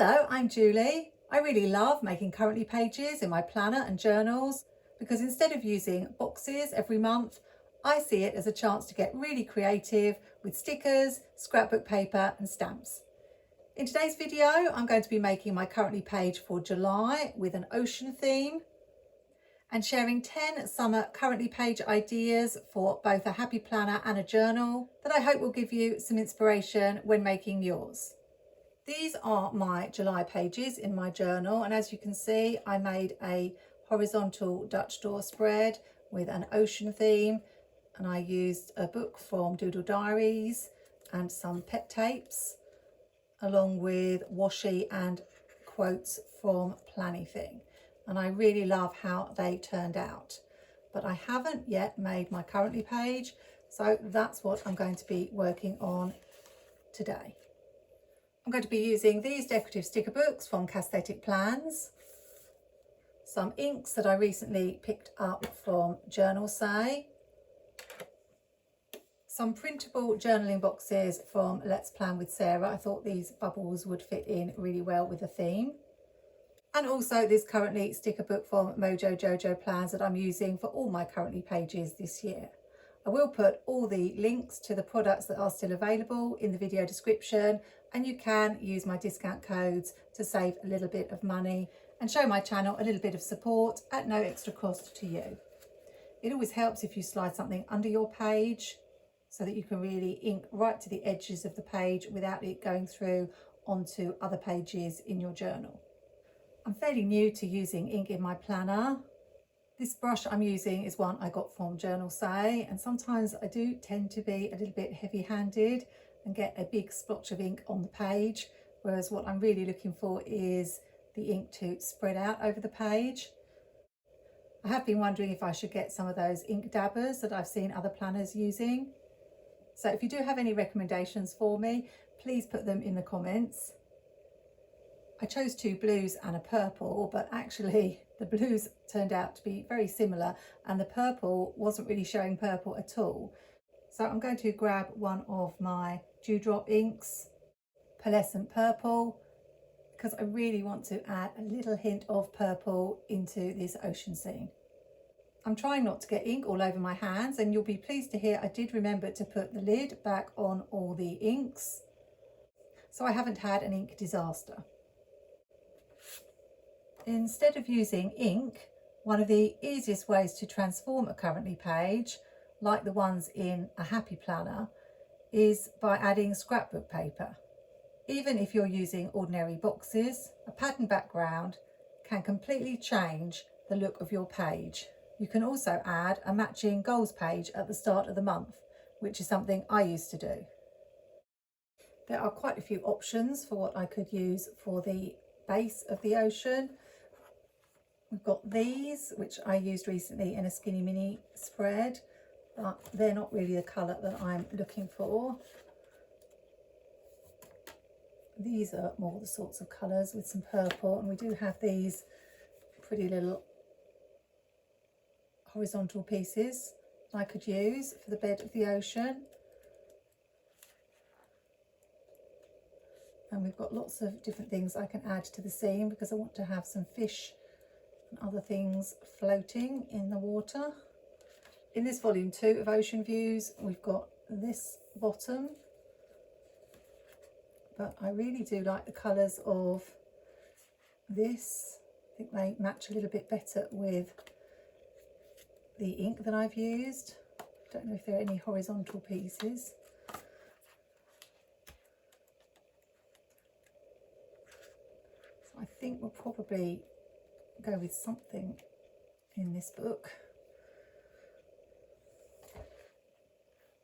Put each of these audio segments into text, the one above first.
Hello, I'm Julie. I really love making currently pages in my planner and journals because instead of using boxes every month, I see it as a chance to get really creative with stickers, scrapbook paper and stamps. In today's video, I'm going to be making my currently page for July with an ocean theme and sharing 10 summer currently page ideas for both a happy planner and a journal that I hope will give you some inspiration when making yours. These are my July pages in my journal, and as you can see, I made a horizontal Dutch door spread with an ocean theme, and I used a book from DoodleDiarys and some pet tapes along with washi and quotes from Plannything, and I really love how they turned out. But I haven't yet made my currently page, so that's what I'm going to be working on today. I'm going to be using these decorative sticker books from Cassthetic Plans, some inks that I recently picked up from Journal Say, some printable journaling boxes from Let's Plan with Sarah. I thought these bubbles would fit in really well with the theme. And also this currently sticker book from Mojo Jojo Plans that I'm using for all my currently pages this year. I will put all the links to the products that are still available in the video description, and you can use my discount codes to save a little bit of money and show my channel a little bit of support at no extra cost to you. It always helps if you slide something under your page so that you can really ink right to the edges of the page without it going through onto other pages in your journal. I'm fairly new to using ink in my planner. This brush I'm using is one I got from Journal Say, and sometimes I do tend to be a little bit heavy-handed and get a big splotch of ink on the page, whereas what I'm really looking for is the ink to spread out over the page. I have been wondering if I should get some of those ink dabbers that I've seen other planners using. So if you do have any recommendations for me, please put them in the comments. I chose two blues and a purple, but actually the blues turned out to be very similar and the purple wasn't really showing purple at all. So I'm going to grab one of my Dewdrop inks, Pearlescent Purple, because I really want to add a little hint of purple into this ocean scene. I'm trying not to get ink all over my hands, and you'll be pleased to hear I did remember to put the lid back on all the inks, so I haven't had an ink disaster. Instead of using ink, one of the easiest ways to transform a currently page, like the ones in a happy planner, is by adding scrapbook paper. Even if you're using ordinary boxes, a pattern background can completely change the look of your page. You can also add a matching goals page at the start of the month, which is something I used to do. There are quite a few options for what I could use for the base of the ocean. We've got these, which I used recently in a skinny mini spread, but they're not really the colour that I'm looking for. These are more the sorts of colours with some purple, and we do have these pretty little horizontal pieces I could use for the bed of the ocean. And we've got lots of different things I can add to the scene because I want to have some fish and other things floating in the water. In this volume 2 of Ocean Views, we've got this bottom, but I really do like the colours of this. I think they match a little bit better with the ink that I've used. Don't know if there are any horizontal pieces. So I think we'll probably go with something in this book.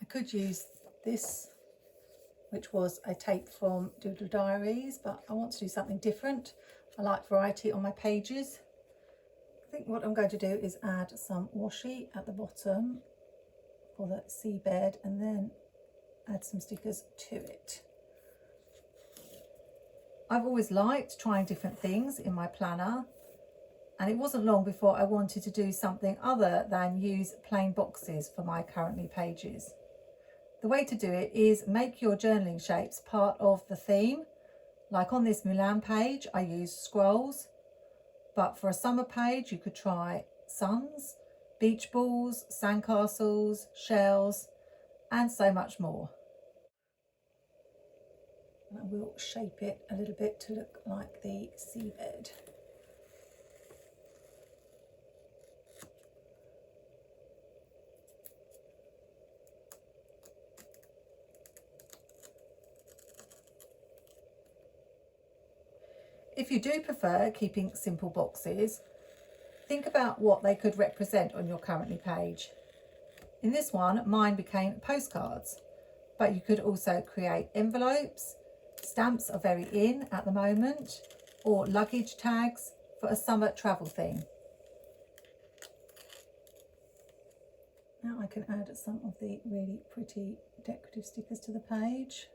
I could use this, which was a tape from DoodleDiarys, but I want to do something different. I like variety on my pages. I think what I'm going to do is add some washi at the bottom for the seabed and then add some stickers to it. I've always liked trying different things in my planner, and it wasn't long before I wanted to do something other than use plain boxes for my currently pages. The way to do it is make your journaling shapes part of the theme, Like on this Milan page, I used scrolls, but for a summer page, you could try suns, beach balls, sandcastles, shells, and so much more. And I will shape it a little bit to look like the seabed. If you do prefer keeping simple boxes, think about what they could represent on your Currently page. In this one, mine became postcards, but you could also create envelopes. Stamps are very in at the moment, or luggage tags for a summer travel theme. Now I can add some of the really pretty decorative stickers to the page.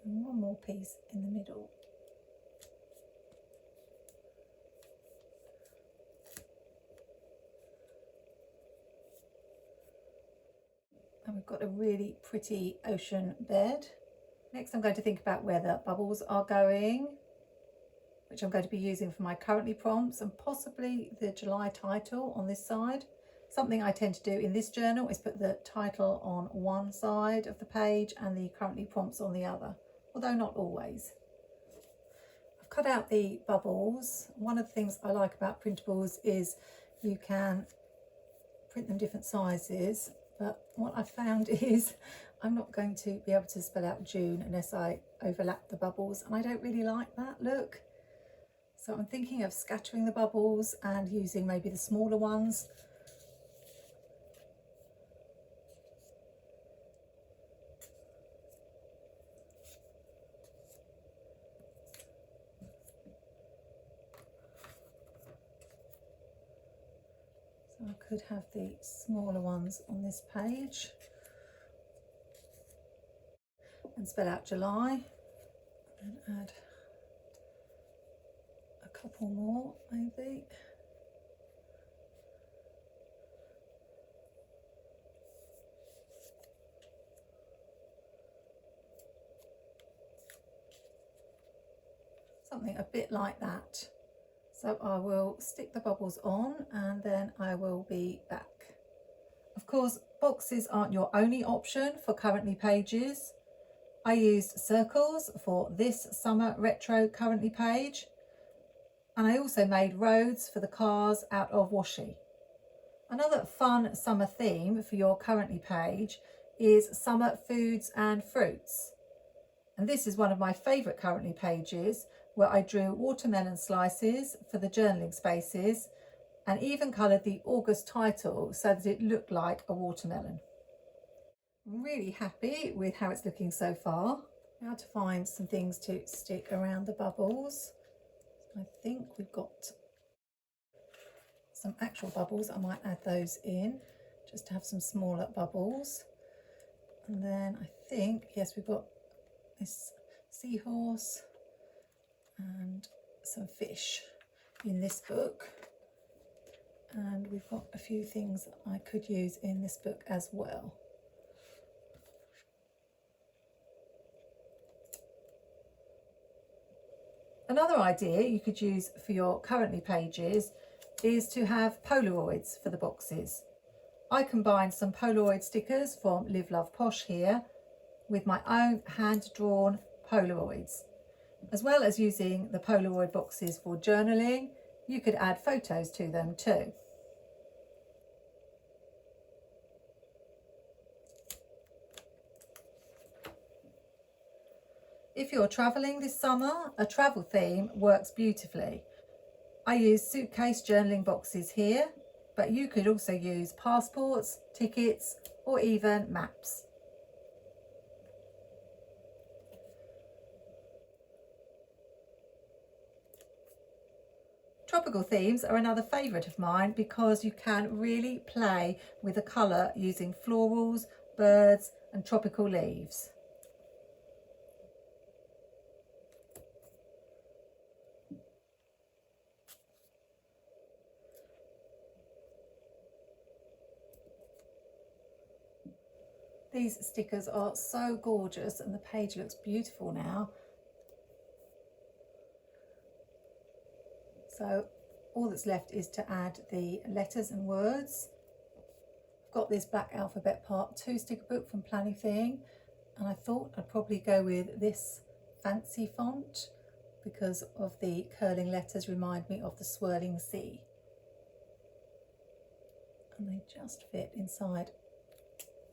And one more piece in the middle. And we've got a really pretty ocean bed. Next I'm going to think about where the bubbles are going, which I'm going to be using for my Currently prompts, and possibly the July title on this side. Something I tend to do in this journal is put the title on one side of the page and the Currently prompts on the other, although not always. I've cut out the bubbles. One of the things I like about printables is you can print them different sizes, but what I found is I'm not going to be able to spell out June unless I overlap the bubbles, and I don't really like that look. So I'm thinking of scattering the bubbles and using maybe the smaller ones. So I could have the smaller ones on this page and spell out July, and add a couple more maybe. Something a bit like that. So I will stick the bubbles on and then I will be back. Of course, boxes aren't your only option for Currently pages. I used circles for this summer retro Currently page, and I also made roads for the cars out of Washi. Another fun summer theme for your Currently page is summer foods and fruits. And this is one of my favourite Currently pages, where I drew watermelon slices for the journaling spaces and even coloured the August title so that it looked like a watermelon. I'm really happy with how it's looking so far. Now to find some things to stick around the bubbles. I think we've got some actual bubbles. I might add those in just to have some smaller bubbles. And then I think, yes, we've got this seahorse and some fish in this book, and we've got a few things that I could use in this book as well. Another idea you could use for your Currently pages is to have Polaroids for the boxes. I combined some Polaroid stickers from Live Love Posh here with my own hand-drawn Polaroids. As well as using the Polaroid boxes for journaling, you could add photos to them too. If you're travelling this summer, a travel theme works beautifully. I use suitcase journaling boxes here, but you could also use passports, tickets, or even maps. Tropical themes are another favourite of mine because you can really play with the colour using florals, birds and tropical leaves. These stickers are so gorgeous and the page looks beautiful now. So all that's left is to add the letters and words. I've got this Black Alphabet Part 2 sticker book from Planything, and I thought I'd probably go with this fancy font because of the curling letters remind me of the swirling sea. And they just fit inside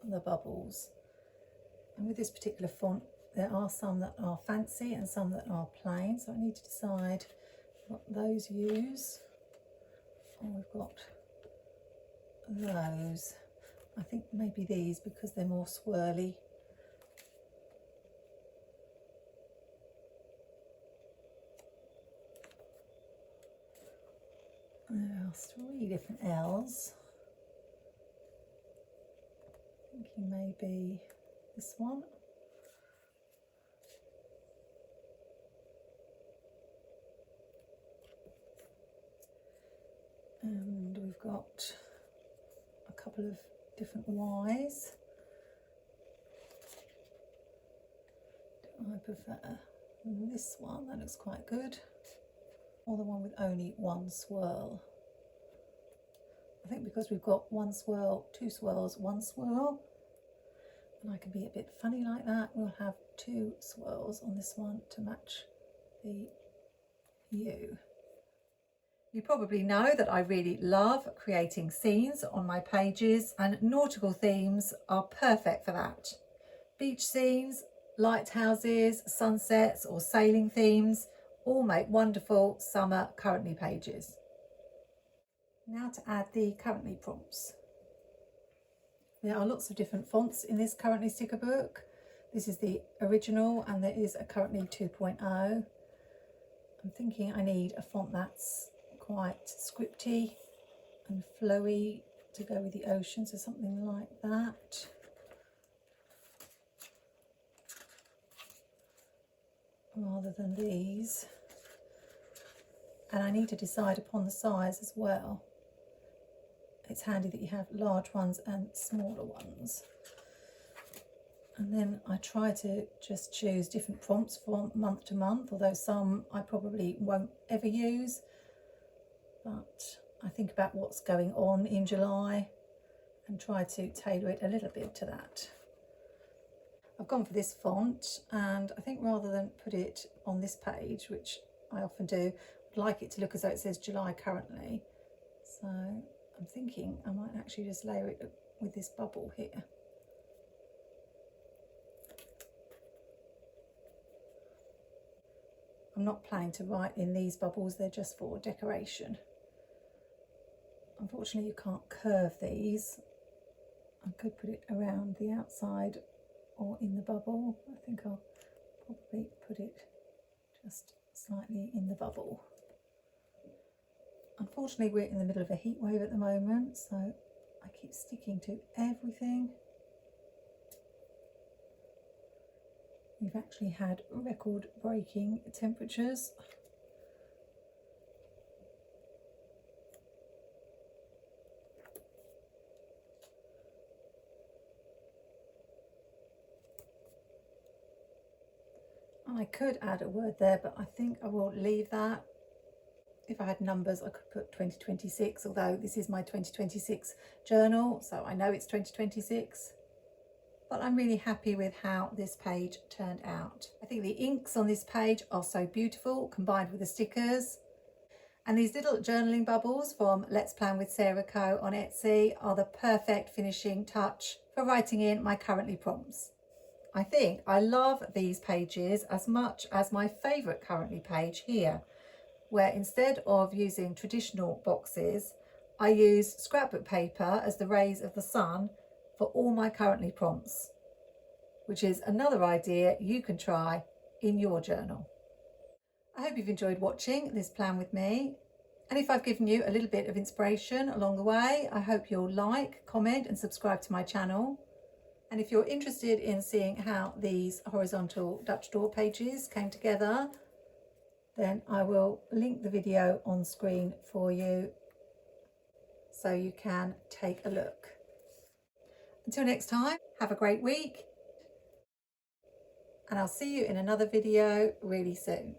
the bubbles. And with this particular font there are some that are fancy and some that are plain, so I need to decide what those use. Oh, we've got those. I think maybe these because they're more swirly. There are 3 different L's. Thinking maybe this one. And we've got a couple of different Y's. I prefer this one, that looks quite good, or the one with only 1 swirl. I think because we've got 1 swirl, 2 swirls, 1 swirl, and I can be a bit funny like that, we'll have 2 swirls on this one to match the U. You probably know that I really love creating scenes on my pages, and nautical themes are perfect for that. Beach scenes, lighthouses, sunsets or sailing themes all make wonderful summer currently pages. Now to add the currently prompts. There are lots of different fonts in this currently sticker book. This is the original and there is a currently 2.0. I'm thinking I need a font that's quite scripty and flowy to go with the ocean, so something like that. Rather than these. And I need to decide upon the size as well. It's handy that you have large ones and smaller ones. And then I try to just choose different prompts from month to month, although some I probably won't ever use. But I think about what's going on in July and try to tailor it a little bit to that. I've gone for this font, and I think rather than put it on this page, which I often do, I'd like it to look as though it says July currently. So I'm thinking I might actually just layer it with this bubble here. I'm not planning to write in these bubbles, they're just for decoration. Unfortunately, you can't curve these. I could put it around the outside or in the bubble. I think I'll probably put it just slightly in the bubble. Unfortunately, we're in the middle of a heat wave at the moment, so I keep sticking to everything. We've actually had record-breaking temperatures. I could add a word there, but I think I will leave that. If I had numbers, I could put 2026, although this is my 2026 journal, so I know it's 2026. But I'm really happy with how this page turned out. I think the inks on this page are so beautiful, combined with the stickers. And these little journaling bubbles from Let's Plan with Sarah Co on Etsy are the perfect finishing touch for writing in my currently prompts. I think I love these pages as much as my favourite currently page here, where instead of using traditional boxes, I use scrapbook paper as the rays of the sun for all my currently prompts, which is another idea you can try in your journal. I hope you've enjoyed watching this plan with me. And if I've given you a little bit of inspiration along the way, I hope you'll like, comment and subscribe to my channel. And if you're interested in seeing how these horizontal Dutch door pages came together, then I will link the video on screen for you so you can take a look. Until next time, have a great week, and I'll see you in another video really soon.